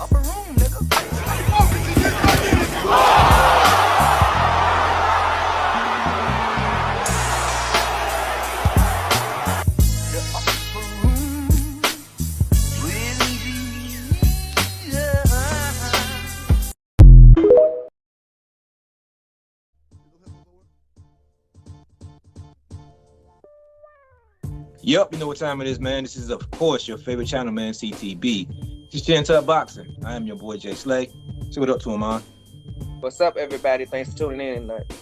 Upper room, nigga. The upper room will be, Yup, you know what time it is, man. This is, of course, your favorite channel, man, CTB. This is Chin Boxing. I am your boy, Jay Slay. Say what up to him, man. What's up, everybody? Thanks for tuning in tonight.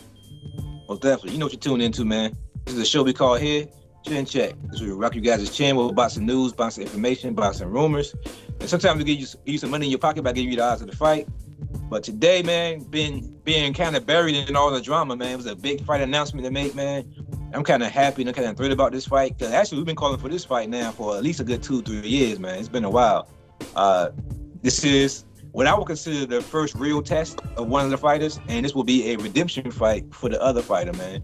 Most definitely. You know what you're tuning into, man. This is a show we call here Chin Check. This is where we rock you guys' chin with boxing news, boxing information, boxing rumors. And sometimes we give you some money in your pocket by giving you the odds of the fight. But today, man, being kind of buried in all the drama, man. It was a big fight announcement to make, man. I'm kind of happy and I'm kind of thrilled about this fight. Because actually, we've been calling for this fight now for at least a good 2-3 years, man. It's been a while. This is what I would consider the first real test of one of the fighters. And this will be a redemption fight for the other fighter, man.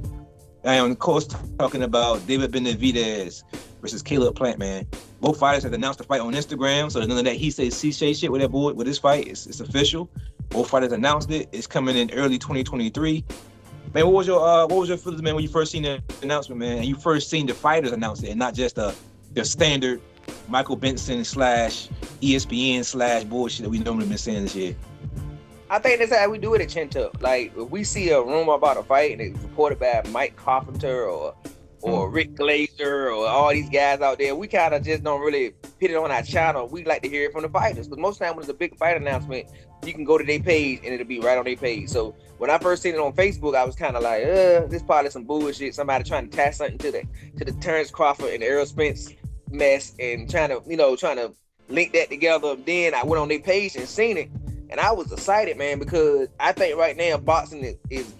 I am, of course, talking about David Benavides versus Caleb Plant, man. Both fighters have announced the fight on Instagram. So none of that he say, she say shit with that boy, with this fight. It's official. Both fighters announced it. It's coming in early 2023. Man, what was your feelings, man, when you first seen the announcement, man, and you first seen the fighters announce it, and not just the standard Michael Benson / ESPN / bullshit that we normally been seeing this year? I think that's how we do it at Chin Tuck. Like, if we see a rumor about a fight and it's reported by Mike Carpenter or Rick Glazer or all these guys out there, we kind of just don't really put it on our channel. We like to hear it from the fighters, because most of the time when it's a big fight announcement, you can go to their page and it'll be right on their page. So when I first seen it on Facebook, I was kind of like, this probably some bullshit. Somebody trying to tie something to the Terrence Crawford and the Errol Spence mess and trying to link that together. Then I went on their page and seen it, and I was excited, man, because I think right now boxing is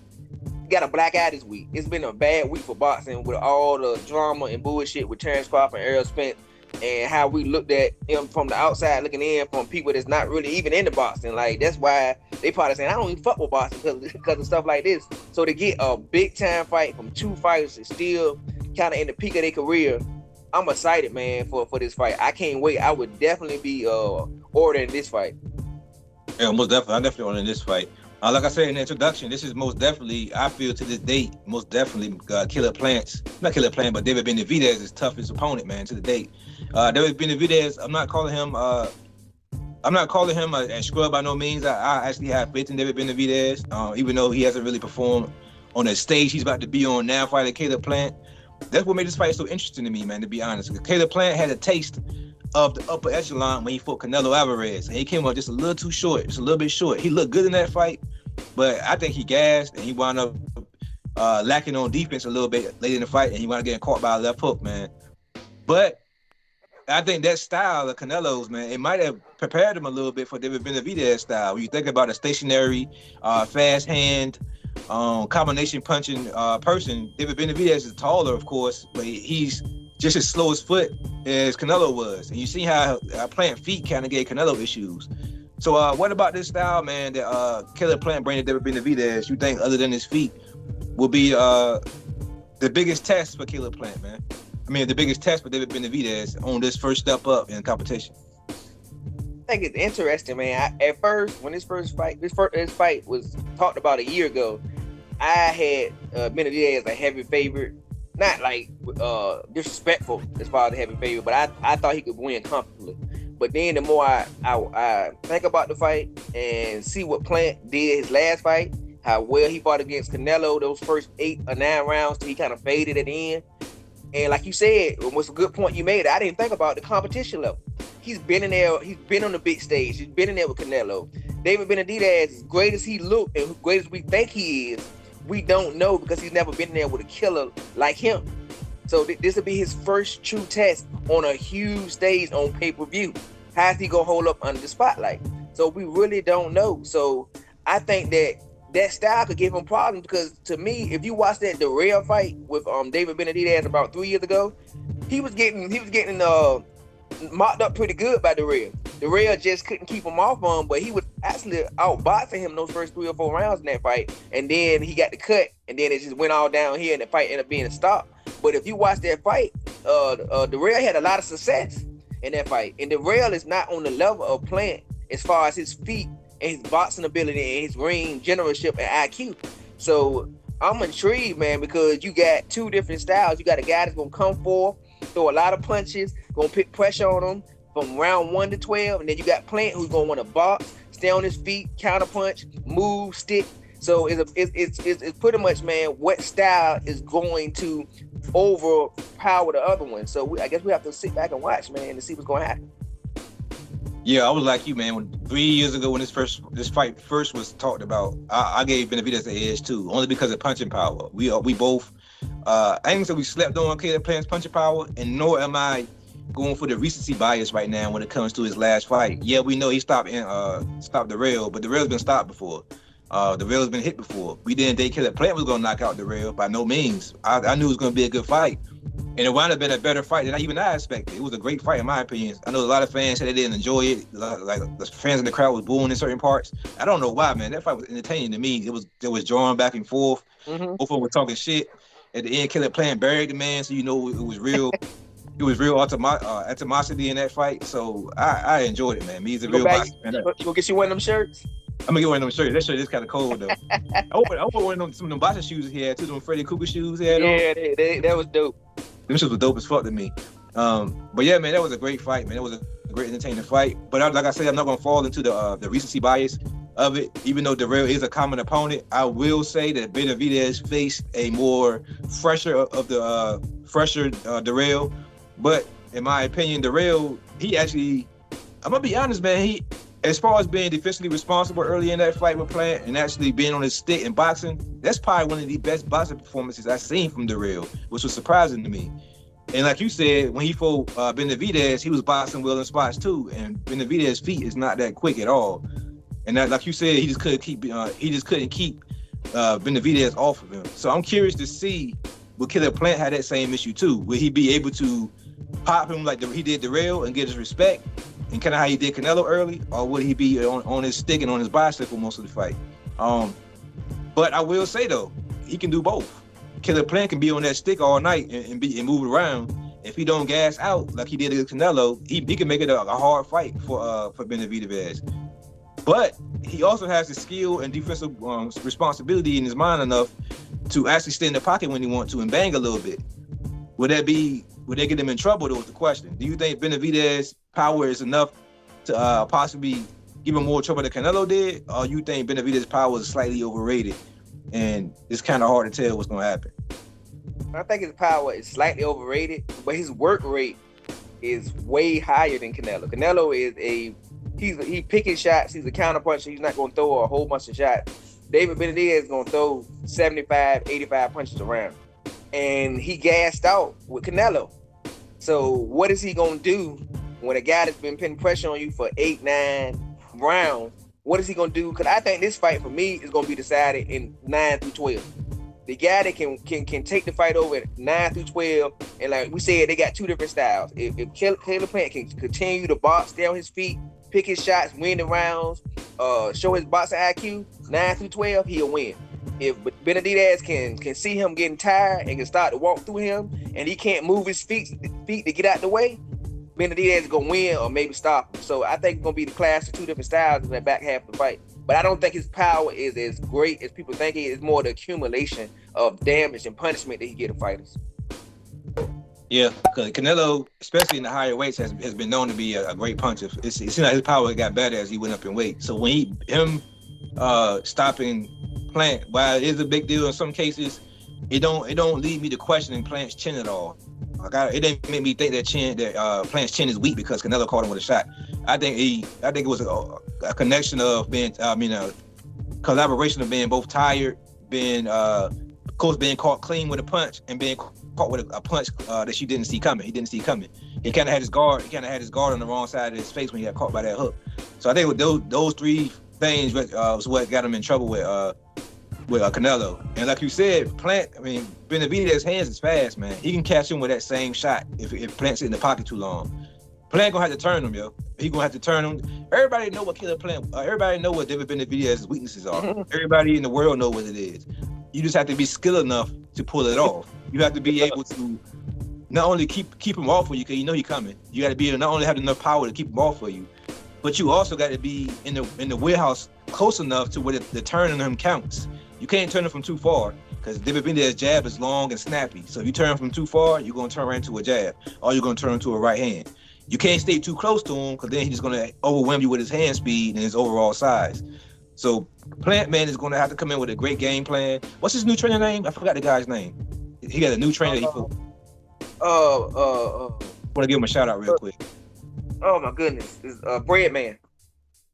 got a black eye this week. It's been a bad week for boxing with all the drama and bullshit with Terrence Crawford and Errol Spence, and how we looked at him from the outside looking in from people that's not really even into boxing. Like, that's why they probably saying, I don't even fuck with boxing because of stuff like this. So to get a big time fight from two fighters that's still kind of in the peak of their career, I'm excited, man, for this fight. I can't wait. I would definitely be ordering this fight. Yeah, most definitely. I'm definitely ordering this fight. Like I said in the introduction, this is most definitely, I feel to this date, most definitely Caleb Plant, not Caleb Plant, but David Benavides' toughest opponent, man, to the date. David Benavides, I'm not calling him a scrub by no means. I actually have faith in David Benavides, even though he hasn't really performed on the stage he's about to be on now, fighting Caleb Plant. That's what made this fight so interesting to me, man, to be honest. Because Caleb Plant had a taste of the upper echelon when he fought Canelo Alvarez, and he came up just a little too short, just a little bit short. He looked good in that fight, but I think he gassed and he wound up lacking on defense a little bit late in the fight, and he wound up getting caught by a left hook, man. But I think that style of Canelo's, man, it might have prepared him a little bit for David Benavides' style. When you think about a stationary, fast hand, combination punching person, David Benavides is taller, of course, but he's just as slow as foot as Canelo was. And you see how Plant feet kind of gave Canelo issues. So what about this style, man, that Caleb Plant bringing to David Benavides, you think, other than his feet, will be the biggest test for Caleb Plant, man? I mean, the biggest test for David Benavides on this first step up in competition. I think it's interesting, man. At first, when this fight was talked about a year ago, I had Benavides as a heavy favorite. Not like disrespectful as far as the heavy favorite, but I thought he could win comfortably. But then the more I think about the fight and see what Plant did his last fight, how well he fought against Canelo those first 8 or 9 rounds till he kind of faded at the end. And like you said, it was a good point you made. I didn't think about the competition level. He's been in there. He's been on the big stage. He's been in there with Canelo. David Benavides, as great as he looked and as great as we think he is, we don't know because he's never been there with a killer like him. So this will be his first true test on a huge stage on pay-per-view. How's he gonna hold up under the spotlight? So we really don't know. So I think that style could give him problems, because to me, if you watch that Darrell fight with David Benavides about 3 years ago, he was getting mocked up pretty good by Darrell. Darrell just couldn't keep him off him, but he was actually outboxing him those first 3 or 4 rounds in that fight. And then he got the cut, and then it just went all down here, and the fight ended up being a stop. But if you watch that fight, Darrell had a lot of success in that fight. And Darrell is not on the level of Plant as far as his feet and his boxing ability and his ring generalship and IQ. So I'm intrigued, man, because you got two different styles. You got a guy that's gonna come forth, throw a lot of punches, gonna put pressure on him from round 1 to 12, and then you got Plant who's gonna want to box, stay on his feet, counter punch, move, stick. So it's pretty much, man, what style is going to overpower the other one. So I guess we have to sit back and watch, man, to see what's going to happen. Yeah, I was like you, man. 3 years ago when this fight first was talked about, I gave Benavides the edge too, only because of punching power. We both, I ain't say we slept on Caleb Plant's punching power, and nor am I going for the recency bias right now when it comes to his last fight. Yeah, we know he stopped the rail, but the rail's been stopped before. The rail's been hit before. We didn't think Caleb Plant was gonna knock out the rail by no means. I knew it was gonna be a good fight. And it wound up being a better fight than I expected. It was a great fight in my opinion. I know a lot of fans said they didn't enjoy it. Like the fans in the crowd was booing in certain parts. I don't know why, man. That fight was entertaining to me. It was drawing back and forth. Mm-hmm. Both of them were talking shit. At the end, Caleb Plant buried the man, so you know it was real. It was real animosity in that fight. So I enjoyed it, man. Me as a real boxer fan. You gonna get you one of them shirts? I'm gonna get one of them shirts. That shirt is kind of cold though. I want one of some of them boxing shoes he had too. Them Freddy Krueger shoes he had on. Yeah, that was dope. Them shit was dope as fuck to me. But yeah, man, that was a great fight, man. It was a great entertaining fight. But like I said, I'm not gonna fall into the recency bias of it. Even though Darrell is a common opponent, I will say that Benavides faced a more fresher Darrell. But in my opinion, Darrell, he actually, I'm gonna be honest, man, as far as being defensively responsible early in that fight with Plant and actually being on his stick and boxing, that's probably one of the best boxing performances I've seen from Darrell, which was surprising to me. And like you said, when he fought Benavides, he was boxing well in spots too, and Benavides' feet is not that quick at all. And that, like you said, he just couldn't keep Benavides off of him. So I'm curious to see, will Caleb Plant have that same issue too? Will he be able to pop him like he did Darrell and get his respect, and kind of how he did Canelo early, or would he be on his stick and on his bicycle most of the fight? But I will say though, he can do both. Caleb Plant can be on that stick all night and move around. If he don't gas out like he did against Canelo, he can make it a hard fight for Benavides. But he also has the skill and defensive responsibility in his mind enough to actually stay in the pocket when he wants to and bang a little bit. Would that get him in trouble? That was the question. Do you think Benavides' power is enough to possibly give him more trouble than Canelo did? Or you think Benavides' power is slightly overrated and it's kind of hard to tell what's going to happen? I think his power is slightly overrated, but his work rate is way higher than Canelo. Canelo is he picking shots. He's a counter puncher. He's not going to throw a whole bunch of shots. David Benavides is going to throw 75, 85 punches around. And he gassed out with Canelo. So what is he going to do when a guy that's been putting pressure on you for 8, 9 rounds? What is he going to do? Because I think this fight for me is going to be decided in 9 through 12. The guy that can take the fight over at 9 through 12, and like we said, they got two different styles. If Caleb Plant can continue to box, stay on his feet, pick his shots, win the rounds, show his boxing IQ, 9 through 12, he'll win. If Benavides can see him getting tired and can start to walk through him, and he can't move his feet to get out the way, Benavides is gonna win or maybe stop him. So I think it's gonna be the clash of two different styles in the back half of the fight. But I don't think his power is as great as people think it is. More the accumulation of damage and punishment that he get to fighters. Yeah, because Canelo, especially in the higher weights, has been known to be a great puncher. It seems like his power got better as he went up in weight. So when him stopping Plant, while it is a big deal in some cases, it don't lead me to questioning Plant's chin at all. It didn't make me think that Plant's chin is weak because Canelo caught him with a shot. I think it was a connection of being, a collaboration of being both tired, being caught clean with a punch, and being caught with a punch that she didn't see coming. He didn't see coming. He kind of had his guard. On the wrong side of his face when he got caught by that hook. So I think with those three things was what got him in trouble with Canelo. And like you said, Benavides' hands is fast, man. He can catch him with that same shot if Plant's in the pocket too long. Plant gonna have to turn him, yo. He gonna have to turn him. Everybody know what Caleb Plant. Everybody know what David Benavides' weaknesses are. Everybody in the world know what it is. You just have to be skilled enough to pull it off. You have to be able to not only keep him off for you, because you know he's coming. You got to be not only have enough power to keep him off for you, but you also got to be in the warehouse close enough to where the turn on him counts. You can't turn it from too far because David Benavides' jab is long and snappy. So if you turn from too far, you're gonna turn right into a jab, or you're gonna turn into a right hand. You can't stay too close to him because then he's just gonna overwhelm you with his hand speed and his overall size. So Plant Man is gonna have to come in with a great game plan. What's his new trainer name? I forgot the guy's name. He got a new trainer. Want to give him a shout out real quick. Oh my goodness, it's Bread Man.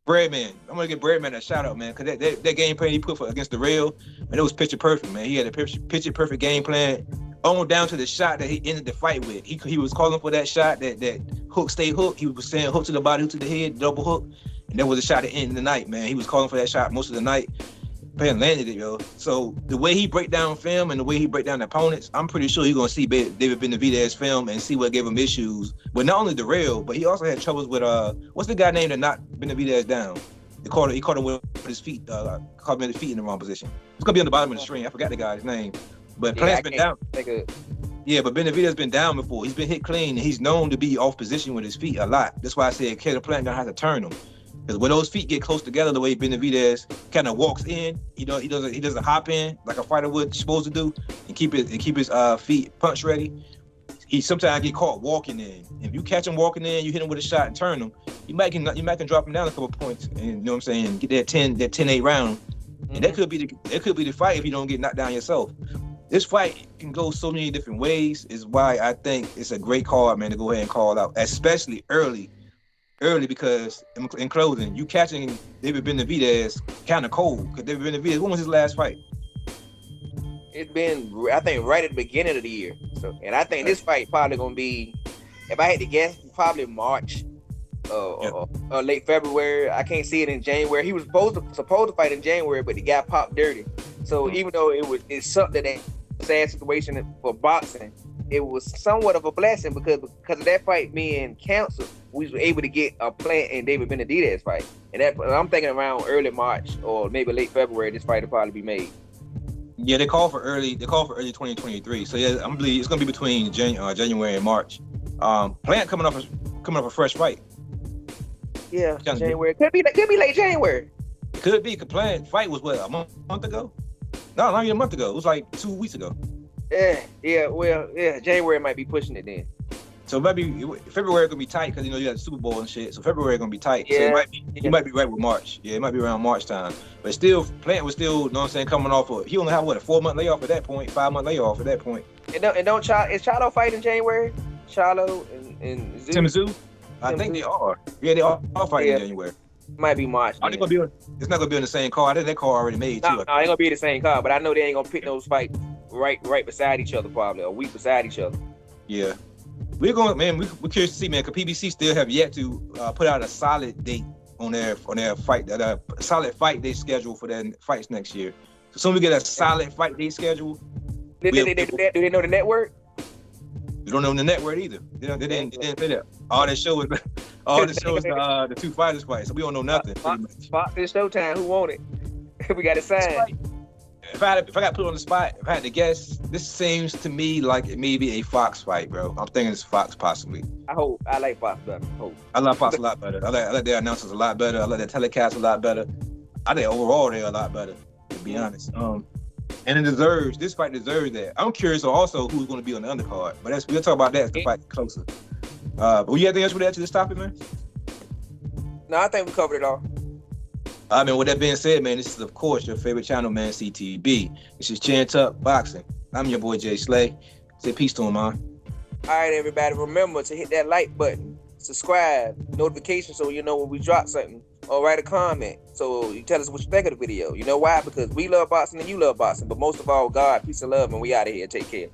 Breadman, I'm gonna give Breadman a shout out, man, because that game plan he put for against the Real, man, it was picture perfect, man. He had a picture perfect game plan, on down to the shot that he ended the fight with. He was calling for that shot, that hook, stay hook. He was saying hook to the body, hook to the head, double hook, and that was a shot at the end of the night, man. He was calling for that shot most of the night. Pan landed it, yo. So the way he break down film and the way he break down the opponents, I'm pretty sure you're gonna see David Benavides' film and see what gave him issues. But not only the Real, but he also had troubles with what's the guy named that knocked Benavides down? He caught him with his feet, caught him with his feet in the wrong position. It's gonna be on the bottom of the screen. I forgot the guy's name. But Plant's been down. Yeah, but Benavides been down before. He's been hit clean, and he's known to be off position with his feet a lot. That's why I said Caleb Plant gonna have to turn him. Because when those feet get close together, the way Benavides kind of walks in, he doesn't hop in like a fighter would supposed to do, and keep his feet punch ready. He sometimes get caught walking in. If you catch him walking in, you hit him with a shot and turn him, you might can drop him down a couple points, and you know what I'm saying, get that 10-8 round, and that could be the fight if you don't get knocked down yourself. This fight can go so many different ways. Is why I think it's a great card, man, to go ahead and call out, especially early because in closing, you catching David Benavides kind of cold. Because David Benavides, when was his last fight? It's been, I think, right at the beginning of the year. So, and I think this fight probably gonna be, if I had to guess, probably March, or late February. I can't see it in January. He was supposed to fight in January, but he got popped dirty. So even though it's something that sad situation for boxing, it was somewhat of a blessing because of that fight being canceled. We were able to get a Plant and David Benavides fight, and that I'm thinking around early March or maybe late February. This fight will probably be made. Yeah, they call for early 2023. So yeah, I believe it's gonna be between January and March. Plant coming up a fresh fight. Yeah, January could be late January. It could be. Plant fight was what, a month ago? No, not even a month ago. It was like 2 weeks ago. Yeah. Well, January might be pushing it then. So maybe February gonna be tight because you got the Super Bowl and shit. So February gonna be tight. Yeah. So you might be right with March. Yeah, it might be around March time. But still, Plant was still, you know what I'm saying, coming off of. He only had what, a 4-month layoff at that point, 5-month layoff at that point. And don't is Charlo fighting in January? Charlo and Zoo? Tim Zoo? I think they are. Yeah, they are fighting in January. Might be March. It's not gonna be on the same card. I think that card already made too. No, it ain't gonna be the same card. But I know they ain't gonna pick those fights right beside each other, probably a week beside each other. Yeah. We're curious to see, man, because PBC still have yet to put out a solid date on their fight, a solid fight date schedule for their fights next year. So soon we get a solid fight date schedule. Do they know the network? We don't know the network either. They didn't say that. All they show is the two fighters fight. So we don't know nothing. Fox and Showtime. Who won it? We got to sign. If I got put on the spot, if I had to guess, this seems to me like it may be a Fox fight, bro. I'm thinking it's Fox possibly. I like Fox better. I like Fox a lot better. I like their announcers a lot better. I like their telecast a lot better. I think overall they're a lot better, to be honest. And this fight deserves that. I'm curious also who's going to be on the undercard, but we'll talk about that as the fight gets closer. But you have anything else with that to this topic, man? No, I think we covered it all. I mean, with that being said, man, this is, of course, your favorite channel, man, CTB. This is Chin Tuck Boxing. I'm your boy, Jay Slay. Say peace to him, man. All right, everybody, remember to hit that like button, subscribe, notification so you know when we drop something, or write a comment so you tell us what you think of the video. You know why? Because we love boxing and you love boxing, but most of all, God, peace and love, and we out of here. Take care.